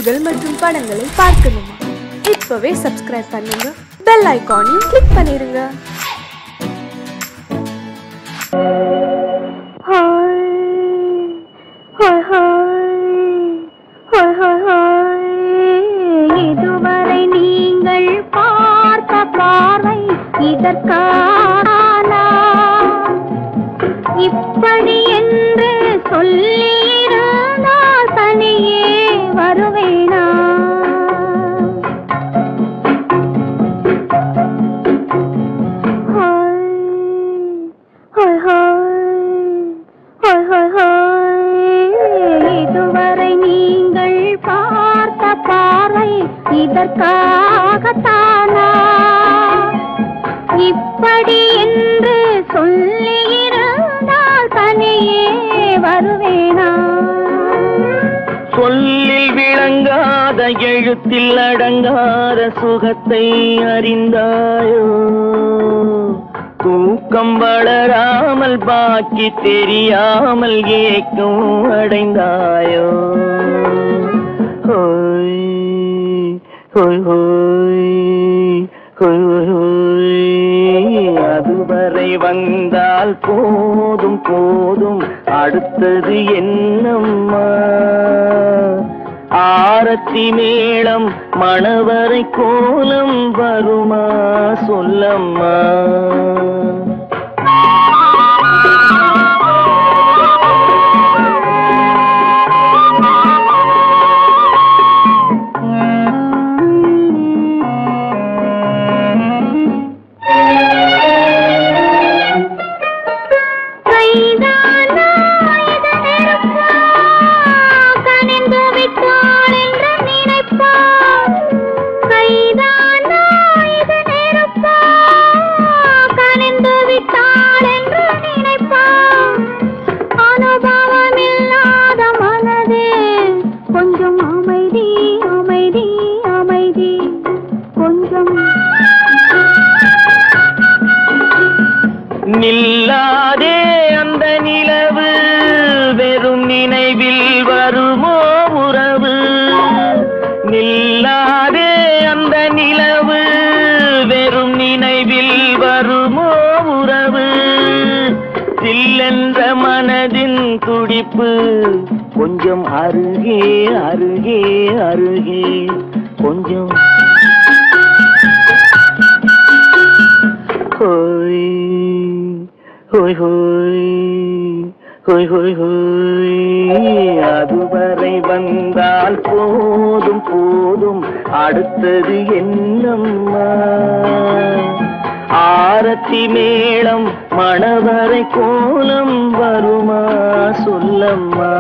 நிகழ்ச்சிகள் மற்றும் படங்களை பார்க்கணுமா? இப்பவே சப்ஸ்கிரைப் பண்ணுங்க, பெல் ஐகானையும் கிளிக் பண்ணிருங்க. இதுவரை நீங்கள் பார்த்த பார்வை இதற்கான இப்படி என்று சொல்லியிருந்தால் தனியே வருவேனா? இதுவரை நீங்கள் பார்த்த பார்வை இதற்காகத்தானா இப்படி என்று சொல்லியிருந்தால் தனியே வருவேனா? சொல்லில் விளங்காத எழுத்தில் அடங்காத சுகத்தை அறிந்தாயோ? தூக்கம் வளராமல் பாக்கி தெரியாமல் ஏக்கம் அடைந்தாயோ? ஹோய் ஹோய் ஹோய் ஹோய் ஹோய். அதுவரை வந்தால் போதும் போதும், அடுத்தது என்னம்மா? ஆரத்தி மேளம் மணவரை கோலம் வருமா சொல்லம்மா? நில்லாதே அந்த நிலவு, வெறும் நினைவில் வருமோ உறவு? நில்லாதே அந்த நிலவு, வெறும் நினைவில் வருமோ உறவு? சில்லென்ற மனதின் துடிப்பு கொஞ்சம் அருகே அருகே அருகே கொஞ்சம். ஹோய் ஹோய் ஹோய் ஹோய் ஹோய் ஹோய். அதுவரை வந்தால் போதும் போதும், அடுத்தது என்னம்மா? ஆரத்தி மேளம் மணவரை கோலம் வருமா சொல்லம்மா?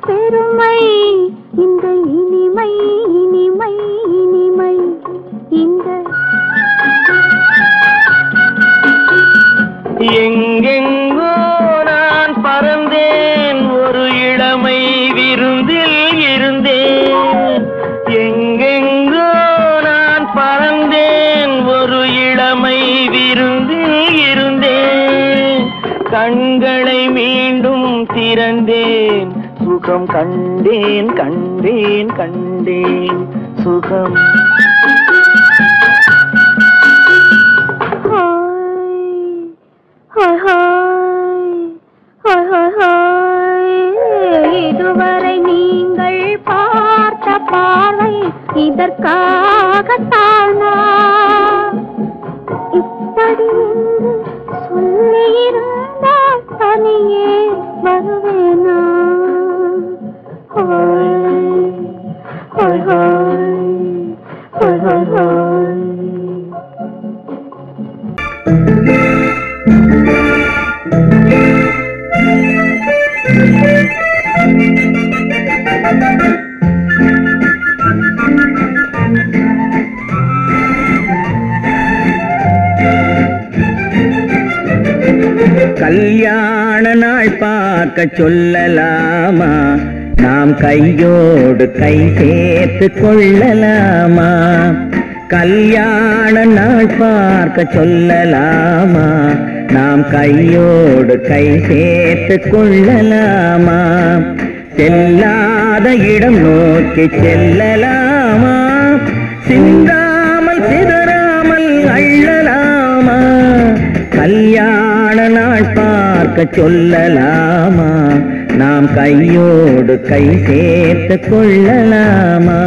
பெருமை இந்த இனிமை இனிமை இனிமை இந்த எங்கெங்கோ நான் பறந்தேன், ஒரு இளமை விருந்தில் இருந்தேன். எங்கெங்கோ நான் பறந்தேன், ஒரு இளமை விருந்தில் இருந்தேன். கண்களை மீண்டும் திறந்தேன், சுகம் கண்டேன் கண்டேன் கண்டேன் சுகம். இதுவரை நீங்கள் பார்த்த பார்வை இதற்காகத்தானா இப்படி சொல்லியிருந்தால் தனியே வருவேனா? Thank you. பார்க்க சொல்லலாமா? நாம் கையோடு கை சேர்த்து கொள்ளலாமா? கல்யாண நாள் பார்க்க சொல்லலாமா? நாம் கையோடு கை சேர்த்து கொள்ளலாமா? செல்லாத இடம் நோக்கி செல்லலாமா? சிந்தாமல் சிதறாமல் அள்ளலாமா? கல்யாண நாள் பார்க்க சொல்லலாமா? நாம் கையோடு கை சேர்த்து கொள்ளலாமா?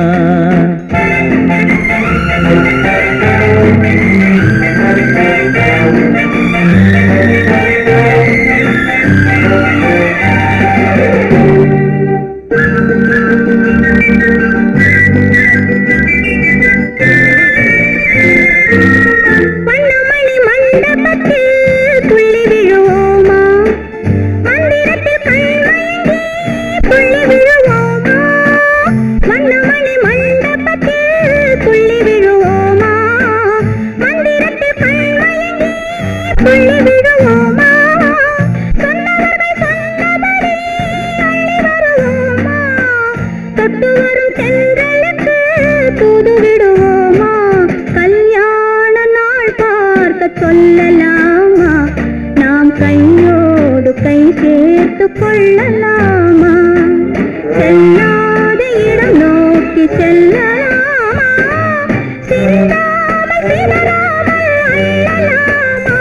சொல்லலாமா? நாம் கையோடு கை சேர்த்து கொள்ளலாமா? செல்லாத இடம் நோக்கி செல்லலாமா? சிந்தாமல் சிதறாமல் அள்ளலாமா?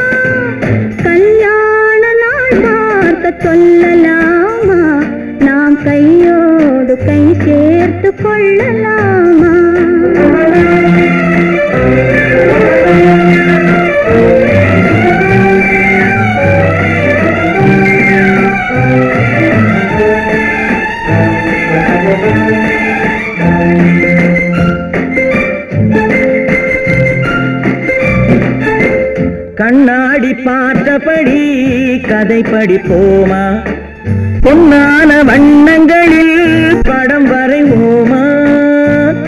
கல்யாண நாள் பார்க்க சொல்லலாமா? நாம் கையோடு கை சேர்த்து கொள்ளலாமா? கண்ணாடி பார்த்தபடி கதை படிப்போமா? பொன்னான வண்ணங்களில் படம் வரைவோமா?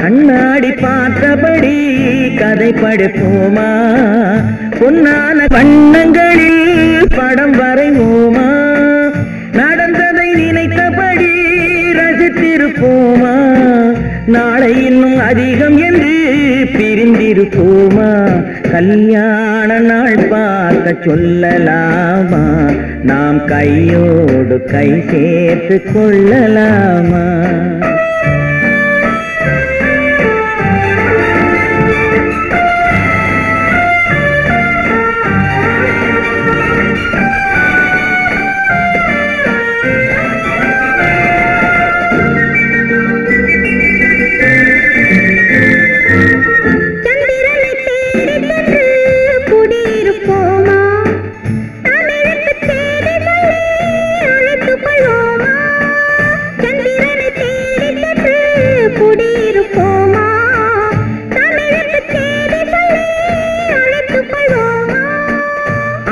கண்ணாடி பார்த்தபடி கதை படிப்போமா? பொன்னான வண்ணங்களில் படம் வரைவோமா? நடந்ததை நினைத்தபடி ரசித்திருப்போமா? நாளை இன்னும் அதிகம் என்று பிரிந்திருப்போமா? கல்யாண நாள் பார்க்க சொல்லலாமா? நாம் கையோடு கை சேர்த்து கொள்ளலாமா?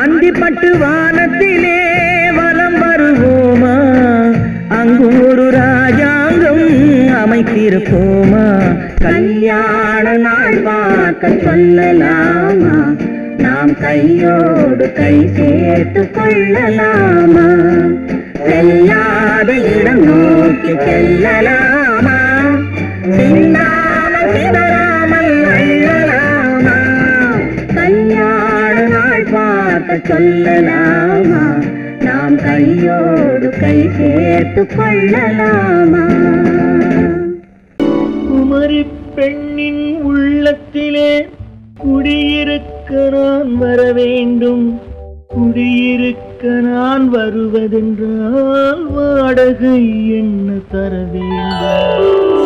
அந்திப்பட்டு வானத்திலே வலம் வருவோமா? அங்கு ஒரு ராஜாங்கம் அமைத்திருப்போமா? கல்யாண நாள் பார்க்க சொல்லலாமா? நாம் கையோடு கை சேர்த்து கொள்ளலாமா? செல்லாத இடம் நோக்கி செல்லலாமா? சிந்தாமல் சிதறாமல் அள்ளலாமா? கல்யாண நாள் பார்க்க சொல்லலாமா? நாம் கையோடு கை சேர்த்து கொள்ளலாமா? குமரி பெண்ணின் உள்ளத்திலே குடியிருக்க நான் வர வேண்டும். குடியிருக்க நான் வருவதென்றால் வாடகை என்ன தர வேண்டும்?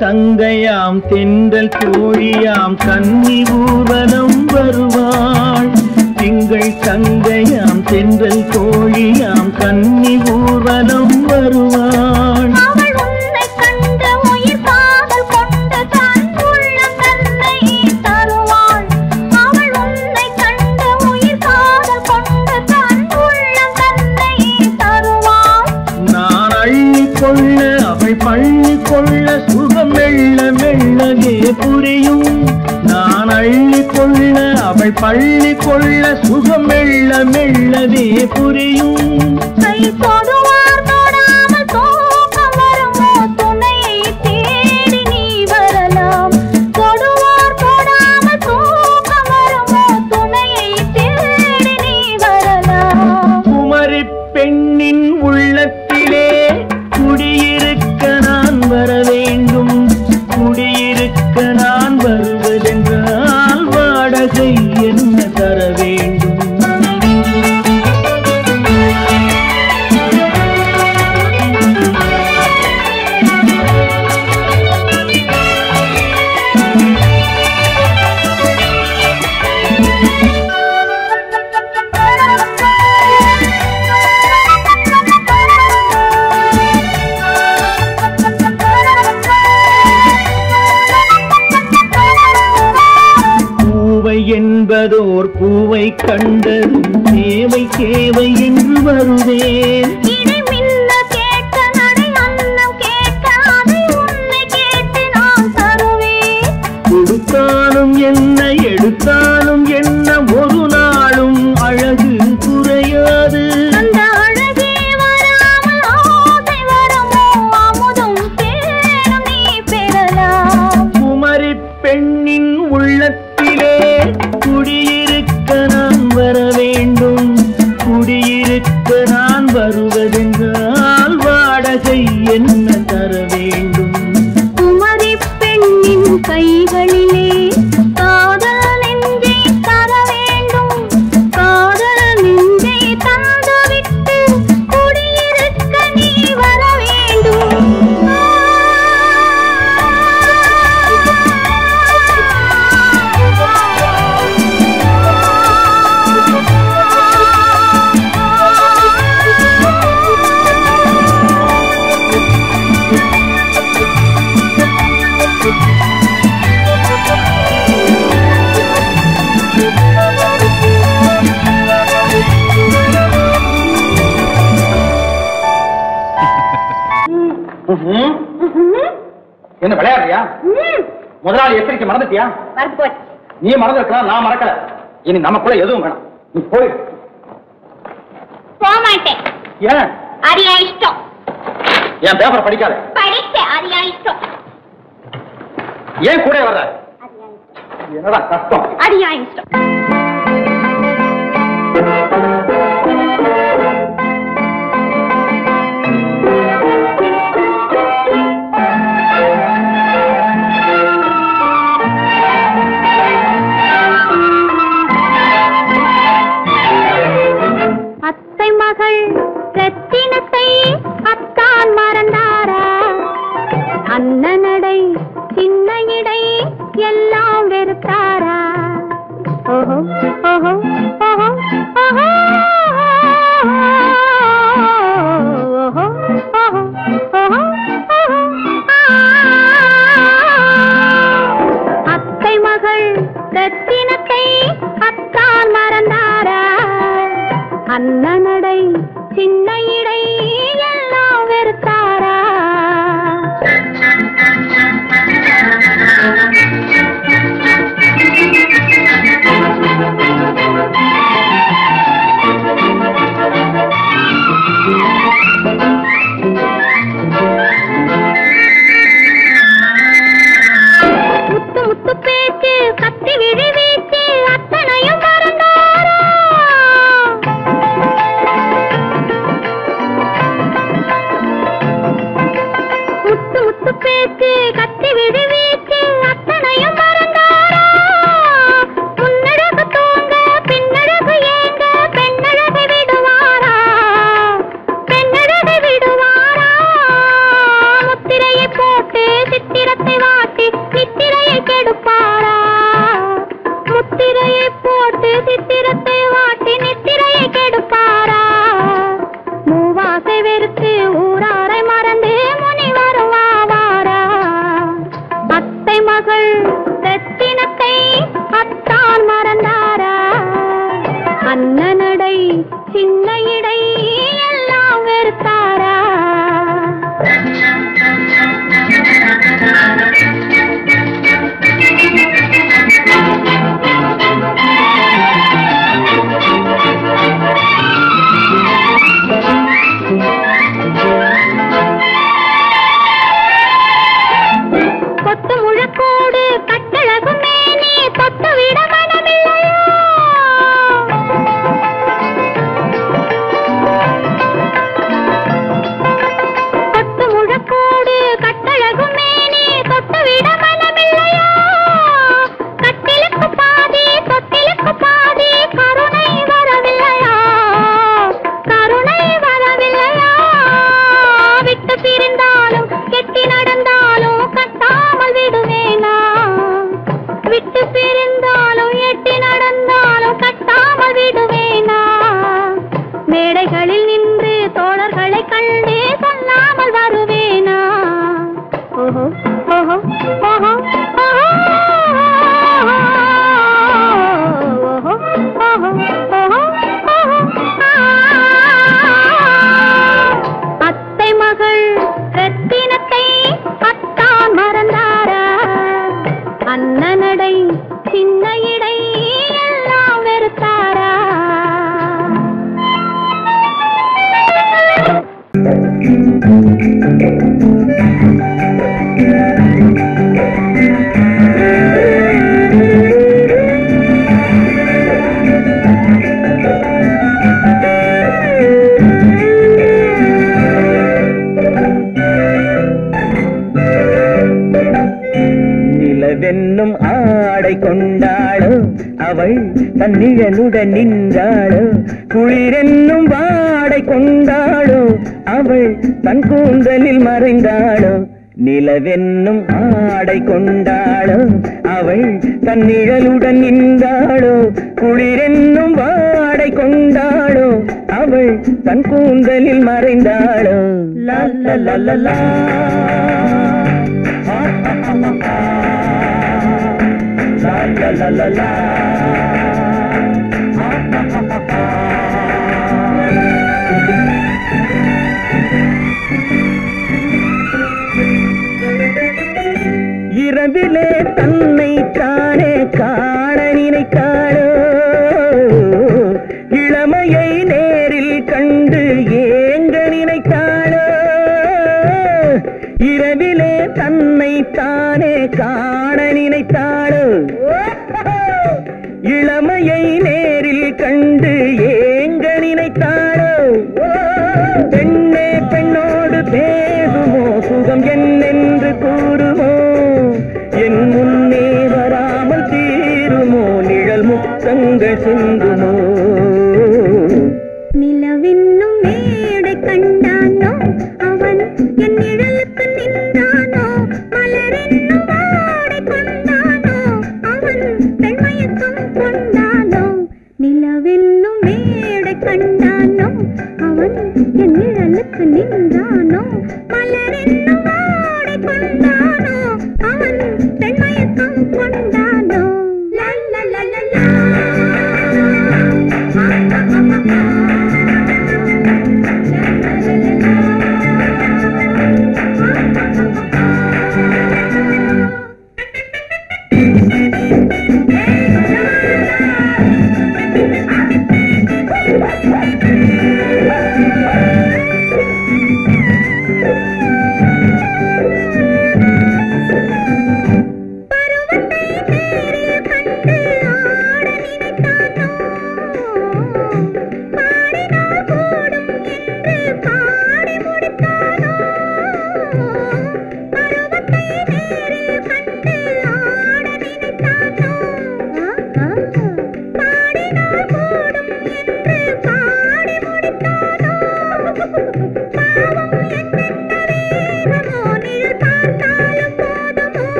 தங்கையாம் தென்றல் தோழியாம் கன்னி ஊர்வலம் வருவாள். திங்கள் தங்கையாம் தென்றல் தோழியாம் கன்னி ஊர்வலம் வருவாள். அவள் உன்னை கண்டு உயிர் காதல் கொண்டு தன் உள்ளம் தன்னை தருவாள். அவள் உன்னை கண்டு உயிர் காதல் கொண்டு தன் உள்ளம் தன்னை தருவாள். நான் அள்ளி கொள்ள அவள் பள்ளி கொள்ள சுகம் மெல்ல மெல்லவே புரியும். நான் அள்ளி கொள்ள அவள் பள்ளி கொள்ள சுகம் மெல்ல மெல்லவே புரியும். கை தொடுவார் தொடாமல் தூக்கம் வருமோ துணையை தேடி நீ வரலாம். தொடுவார் தொடாமல் தூக்கம் வருமோ துணையை தேடி நீ வரலாம். குமரி பெண்ணின் உள்ளத்திலே குடியிருக்க நான் வர வேண்டும். குடியிருக்க நான் வருவதென்றால் வாடகை என்ன தர வேண்டும்? என்பதோர் பூவை கண்டதும் தேவை தேவை என்று வருவேன். இடை மின்ன கேட்க நடை அன்னம் கேட்க அதை உன்னை கேட்டு நான் தருவேன். கொடுத்தாலும் என்ன எடுத்தாலும் என்ன ஒரு நாளும் அழகு குறையாது. அந்த அழகே வராமல் ஆசை வருமோ அமுதும் தேனும் நீ பெறலாம். குமரி பெண்ணின் உள்ளத்திலே குடியிருக்க நான் வர வேண்டும். குடியிருக்க நான் வருவதென்றால் வாடகை என்ன தர வேண்டும்? குமரி பெண்ணின் கைகளிலே காதல் நெஞ்சை தர வேண்டும். காதல் நெஞ்சை தந்துவிட்டு குடியிருக்க நீ வர வேண்டும். என்ன விளையாடுறியா? முதலாளி எச்சரிக்கை மறந்துட்டியா? மறந்து போச்சு. நீ மறந்துருக்கலாம், நான் மறக்கல. இனி நமக்குள்ள எதுவும் வேணாம், நீ போய். போக மாட்டேன். ஏன்? அது என் இஷ்டம். என் பேப்பர் படிக்காத. படிச்சேன், அது என் இஷ்டம். ஏன் கூட வர்ற? என்னடா கஷ்டம்? அது என் இஷ்டம். அத்தை மகள் ரத்தினத்தை அத்தான் மறந்தாரா? அண்ணனடை சின்ன இடை எல்லாம் வெறுத்தாரா? ஓஹோ ஓஹோ ஓஹோ ஓஹோ நிலவென்னும் ஆடை கொண்டாளோ அவள் தன் நிழலுடன் நின்றாளோ குளிரென்னும் வாடை கொண்டாளோ அவள் தன் கூந்தலில் மறைந்தாளோ நிலவென்னும் ஆடை கொண்டாளோ அவள் தன் நிழலுடன் நின்றாளோ குளிரென்னும் வாடை கொண்டாளோ அவள் தன் கூந்தலில் மறைந்தாளோ லா லா லா லா லா la la la la இரவிலே தன்னை தானே காண நினைத்தாளோ இளமையை நேரில் கண்டு ஏங்க நினைத்தாளோ இரவிலே தன்னை தானே காண நினைத்தாளோ இளமையை நேரில் கண்டு ஏங்க நினைத்தாளோ பெண்ணே பெண்ணோடு பேசுமோ சுகம் என்னென்று கூறுமோ என் முன்னே வராமல் தீருமோ நிழல் முத்தங்கள் சிந்துமோ நிலவென்னும் மேடை கண்டானோ அவன் என் நிழலுக்கு நின்றானோ மலரென்னும் வாடை கொண்டானோ அவன் பெண்மயக்கம் கொண்டானோ நிலவென்னும் மேடை கண்டானோ அவன் என் நிழலுக்கு நின்றானோ மலரென்னும் வாடை கொண்டானோ அவன் பெண்மயக்கம் கொண்டானோ லா லா லா லா லா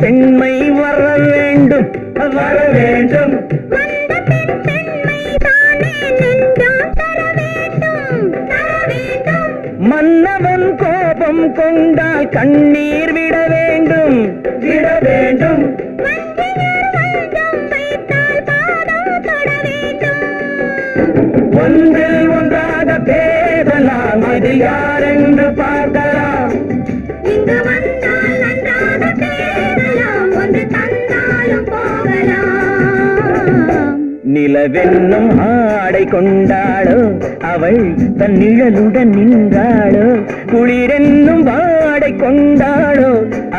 பெண்மை வர வேண்டும் வர வேண்டும் மன்னவன் கோபம் கொண்டால் கண்ணீர் விட வேண்டும் விட வேண்டும் ஒன்றில் ஒன்றாக பேசலாம் அது யாரென்று பார்க்கலாம் இங்கு வந்தால் நன்றாக பேசலாம் ஒன்று தந்தாலும் போகலாம் நிலவென்னும் ஆடை கொண்டாளோ அவள் தன் நிழலுடன் நின்றாளோ குளிரென்னும் வாடை கொண்டாளோ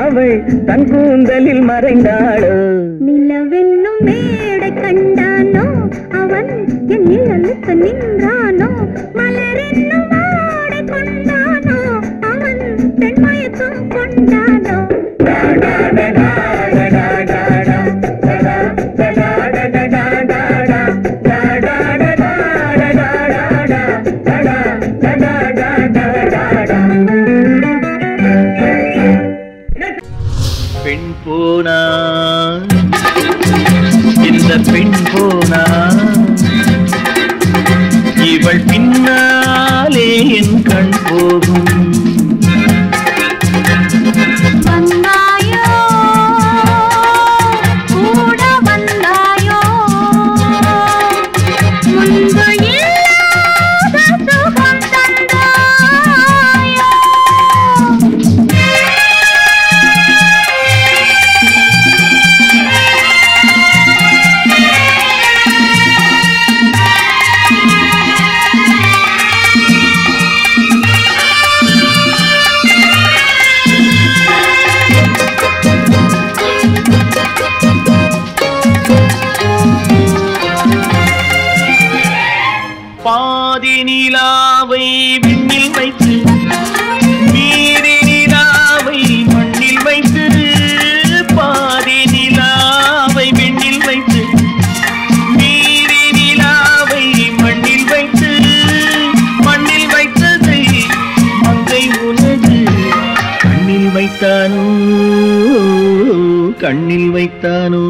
அவள் தன் கூந்தலில் மறைந்தாளோ நிலவென்னும் மேடை கண்டானோ அவன் என் நிழலுக்கு நின்றானோ மலரென்னும் வாடை கொண்டானோ அவன் பெண்மயக்கம் கொண்டானோ da da da da da da da da da da da da பாதி நிலாவை விண்ணில் வைத்து மீதி நிலாவை மண்ணில் வைத்து பாதி நிலாவை விண்ணில் வைத்து மீதி நிலாவை மண்ணில் வைத்து மண்ணில் வைத்ததை மங்கை உனது கண்ணில் வைத்தானோ கண்ணில் வைத்தானோ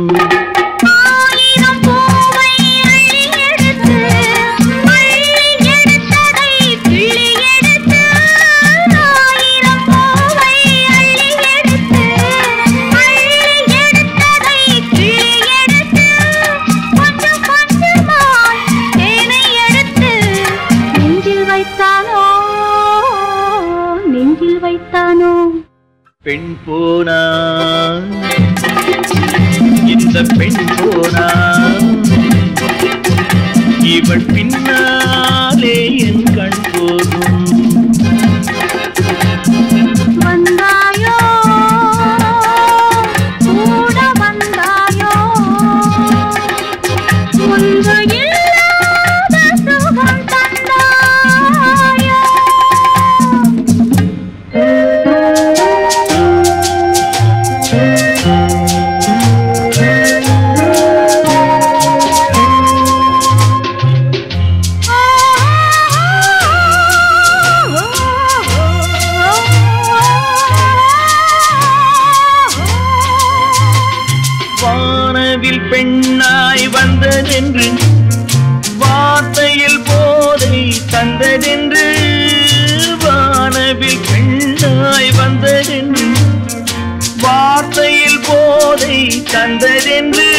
பெண் போனா இந்த பெண் போனா இவள் பின்னாலே என் கண் போகும் வந்தாயோ கூட வந்தாயோ முன்பு இல்லாத சுகம் தந்தாயோ வானவில் பெண்ணாய் வந்ததென்று வார்த்தையில் போதை தந்ததென்று வானவில் பெண்ணாய் வந்ததென்று வார்த்தையில் போதை தந்ததென்று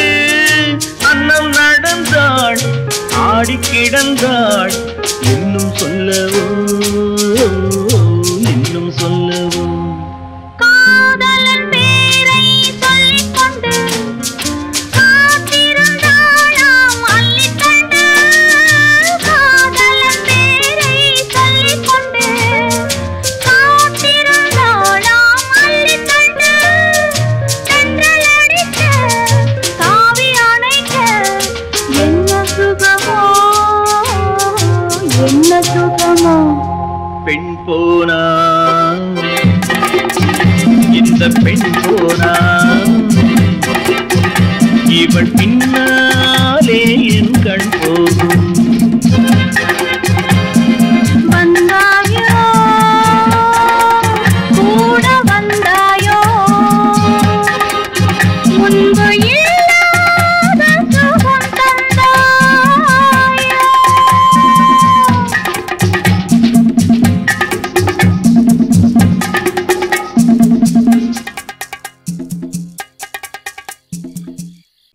அன்னம் நடந்தாள் ஆடி கிடந்தாள் இன்னும் சொல்லவோ இன்னும் சொல்லவோ காதலன் பேரை சொல்லிக் கொண்டு காத்திருந்தாளாம் அள்ளிக்கண்டு காதலன் பேரை சொல்லிக் கொண்டு காத்திருந்தாளாம் அள்ளிக்கண்டு தென்றல் அடிக்க காவி அணைக்க என்ன சுகமோ என்ன சுகமோ பெண் போனா இந்த பெண் போனா இவள் பின்னாலே என் கண் போகும் வந்தாயோ கூட வந்தாயோ முன்பு இல்லாத சுகம் தந்தாயோ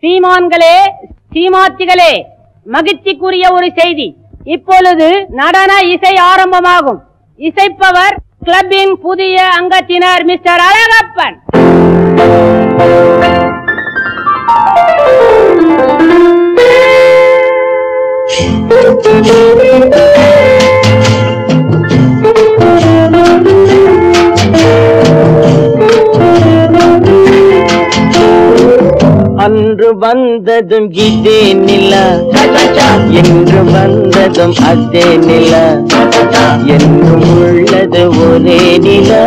சீமான்களே சீமாத்திகளே மகிழ்ச்சிக்குரிய ஒரு செய்தி. இப்பொழுது நடன இசை ஆரம்பமாகும். இசைப்பவர் கிளப்பின் புதிய அங்கத்தினர் மிஸ்டர் அழகப்பன். அன்று வந்ததும் இதே நிலா என்று வந்ததும் அதே நிலா என்றும் உள்ளது ஒரே நிலா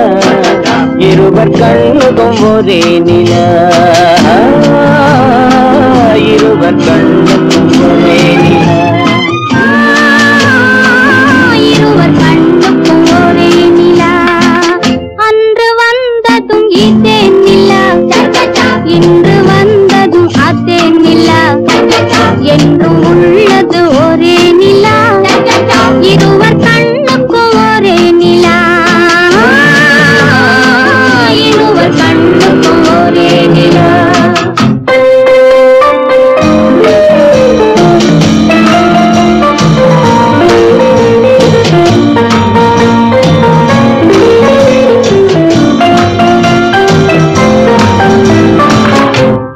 இருவர் கண்ணுக்கும் ஒரே நிலா இருவர் கண்ணுக்கும் ஒரே நிலா இருவர் கண்ணுக்கும் ஒரே நிலா அன்று வந்ததும் இதே நிலா இன்று வந்ததும் அதே நிலா என்றும் உள்ளது ஒரே நிலா இருவர் கண்ணுக்கும் ஒரே நிலா இருவர் கண்ணுக்கும் ஒரே நிலா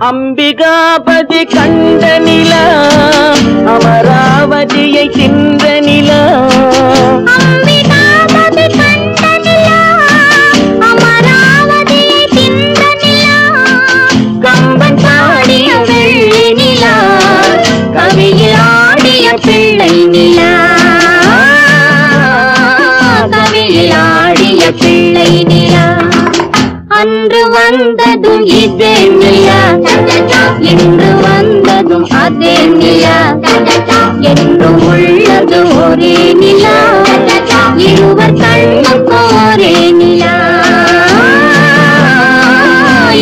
அம்பிகாபதி கண்ட நிலா அமராவதியை தின்ற நிலா அம்பிகாபதி கண்ட நிலா அமராவதியை தின்ற நிலா கம்பன் பாடிய வெள்ளி நிலா கவியில் ஆடிய பிள்ளை நிலா வந்ததும் இதே நிலா, இன்று வந்ததும் அதே நிலா, என்றும் உள்ளது ஒரே நிலா, இருவர் கண்ணுக்கு ஒரே நிலா,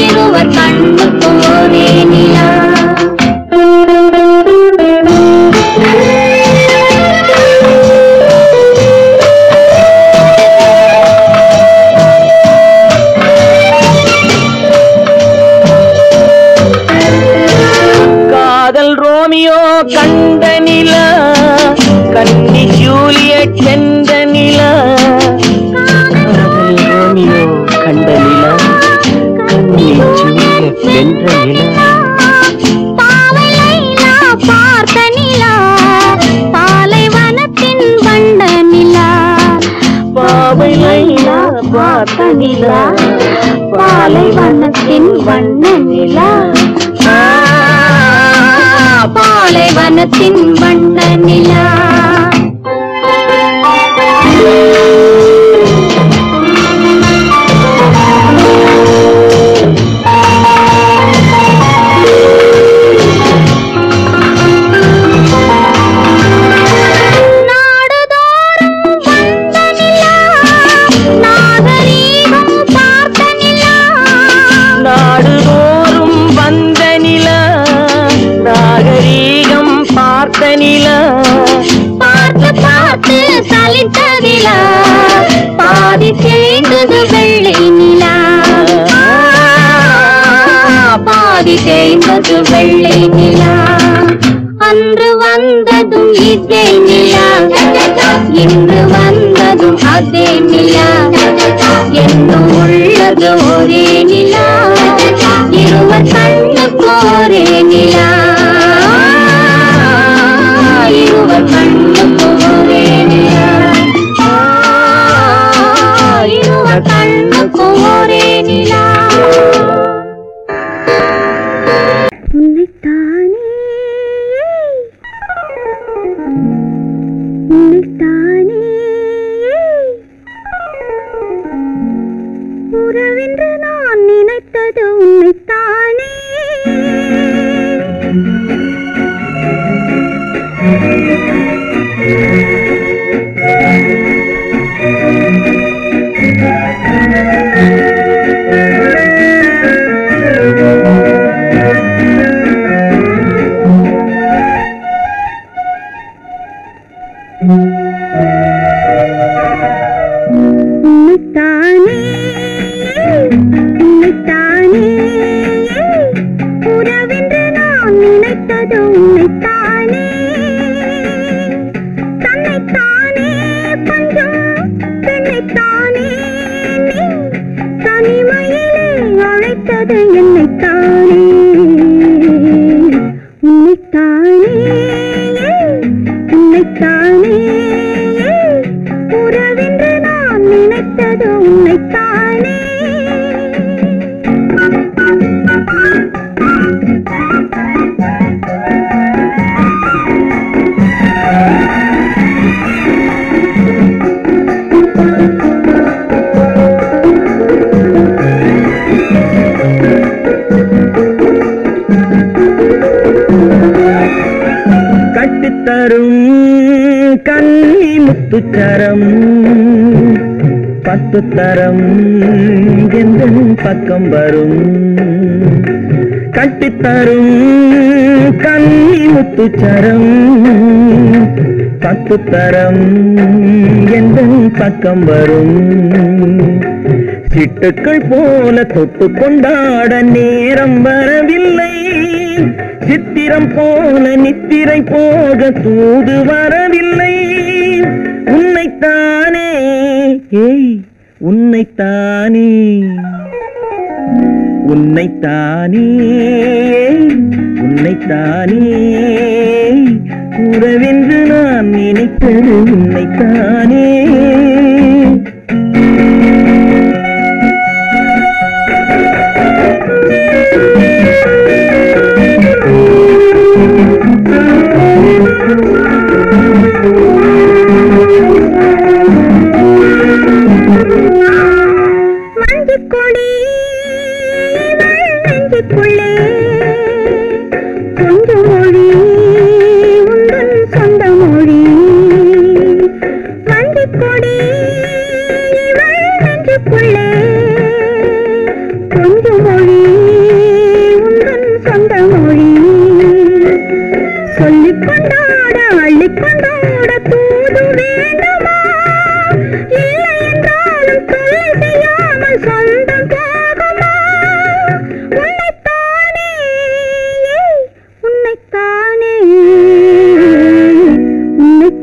இருவர் கண்ணுக்கு ஒரே நிலா. ரோமியோ கண்ட நிலா, கன்னி ஜூலியட் சென்ற நிலா. காதல் ரோமியோ கண்ட நிலா, கன்னி ஜூலியட் சென்ற நிலா. பாவை லைலா பார்த்த நிலா, பாலைவனத்தின் வண்ட நிலா. பாவை லைலா பார்த்த நிலா, பாலைவனத்தின் வண்ண நிலா, பாலைவனத்தின் வண்ண நிலா. பார்த்து பார்த்து சலித்த நிலா, பாதி தேய்ந்தது வெள்ளை நிலா, பாதி தேய்ந்தது வெள்ளை நிலா. அன்று வந்ததும் இதே நிலா, இன்று வந்ததும் அதே நிலா, என்னும் உள்ளது ஒரே நிலா, இருவர் கண்ணுக்கு ஒரே நிலா, இருவர் கண்ணுக்கு ஒரே நிலா, இருவர் கண்ணுக்கு ஒரே நிலா. உன்னைத்தானே உன்னைத்தானே உறவென்று நான் நினைத்தது உன்னைத்தானே. உன்னைத்தானே உன்னைத்தானே உறவென்று நான் நினைத்தது உன்னைத்தானே. தன்னைத்தானே பஞ்சம் பெண்ணைத்தானே நீ தனிமையிலே அழைத்தது என்னைத்தானே. உன்னைத்தானே உன்னைத்தானே உறவென்று நான் நினைத்தது உன்னைத்தானே. கட்டித்தரும் கன்னி முத்துச்சரம், 10 தரம் எந்தன் பக்கம் வரும். கட்டித்தரும் கன்னி முத்துச்சரம், 10 தரம் எந்தன் பக்கம் வரும். சிட்டுக்கள் போல தொட்டு கொண்டாட நேரம் வரவில்லை, சித்திரம் போல நித்திரை போக தூது வரவில்லை. உன்னைத்தானே ஏய் உன்னைத்தானே உன்னைத்தானே உன்னைத்தானே உறவென்று நான் நினைத்தது உன்னைத்தானே. மஞ்சள் கொடி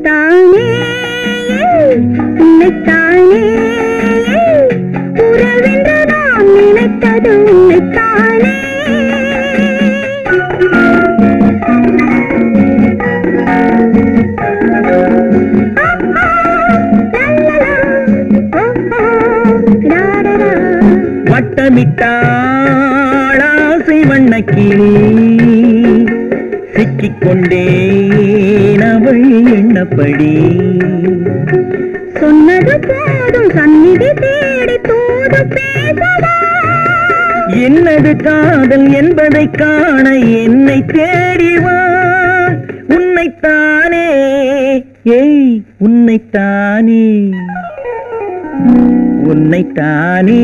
உன்னைத்தானே உன்னைத்தானே உறவென்று நான் நினைத்தது உன்னைத்தானே வட்டமிட்டாளாசை வண்ணக்கிளி சிக்கிக்கொண்டேன் அவள் எண்ணப்படி சொன்னது போதும் சந்நிதி தேடி தூது பேசவா என்னது காதல் என்பதை காண என்னை தேடிவா உன்னைத்தானே ஏய் உன்னைத்தானே உன்னைத்தானே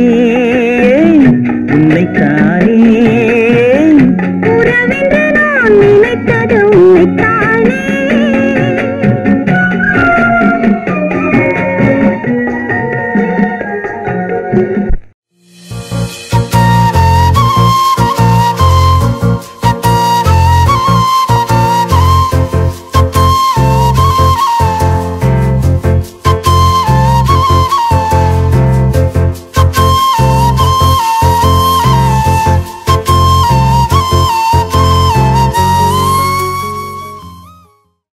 உன்னைத்தானே